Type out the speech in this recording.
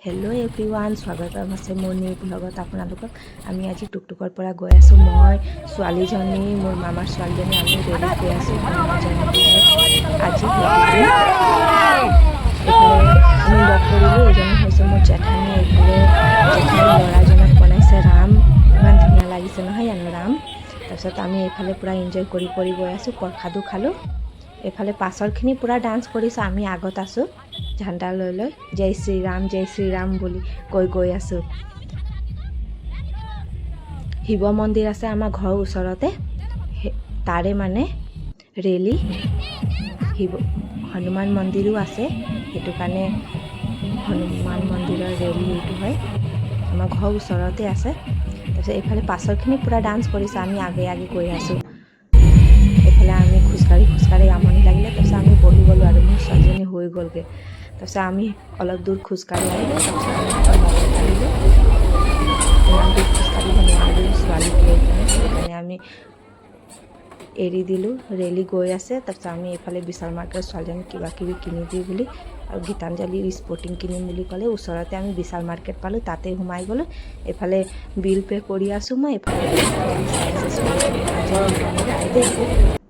Hello' everyone, স্বাগতম আছে মোৰ নিউ ব্লগত আপোনালোকক। আমি আজি টুকটুকৰ পৰা গৈ আছোঁ। মই ছোৱালীজনী, মোৰ মামাৰ ছোৱালীজনী, আমি ৰেলীত গৈ আছোঁ। আজি এইফালে আমি লগ কৰিলোঁ। এজনী হৈছে মোৰ জেঠানী, এইফালে জেঠানী ল'ৰাজনক বনাইছে ৰাম। ইমান ধুনীয়া লাগিছে নহয় জানো ৰাম। তাৰপিছত আমি এইফালে পূৰা এনজয় কৰি গৈ আছোঁ। প্ৰসাদো খালোঁ। এইফালে পাছৰখিনি পূৰা ডান্স কৰিছোঁ। আমি আগত আছোঁ ঝাণ্ডা লৈ জয় শ্ৰীৰাম বুলি গৈ আছোঁ। শিৱ মন্দিৰ আছে আমাৰ ঘৰৰ ওচৰতে, তাৰে মানে ৰেলী। হনুমান মন্দিৰো আছে, সেইটো কাৰণে হনুমান মন্দিৰৰ ৰেলী এইটো হয়, আমাৰ ঘৰৰ ওচৰতে আছে। তাৰপিছত এইফালে পাছৰখিনি পূৰা ডান্স কৰিছোঁ। আমি আগে গৈ আছোঁ। এইফালে আমি খোজকাঢ়ি আমনি লাগিলে, তাৰপিছত আমি বহি গ'লোঁ আৰু মোৰ ছোৱালীজনী হৈ গ'লগৈ। তাৰপিছত আমি অলপ দূৰ খোজকাঢ়ি আহিলোঁ। তাৰপিছত আমি এটা মলত আহিলোঁ। ইমান দূৰ খোজকাঢ়িব নোৱাৰিলোঁ ছোৱালীক লৈ কিনে, সেইটো কাৰণে আমি এৰি দিলোঁ। ৰেলী গৈ আছে। তাৰপিছত আমি এইফালে বিশাল মাৰ্কেট, ছোৱালীজনীক কিবা কিবি কিনি দিওঁ বুলি আৰু গীতাঞ্জলিৰ স্পৰ্টিং কিনিম বুলি ক'লে। ওচৰতে আমি বিশাল মাৰ্কেট পালোঁ, তাতে সোমাই গ'লোঁ। এইফালে বিল পে' কৰি আছোঁ মই, এইফালে গীতাঞ্জলি চাই আছে ছোৱালীজনী। আজি বিল আমি তাই দিম।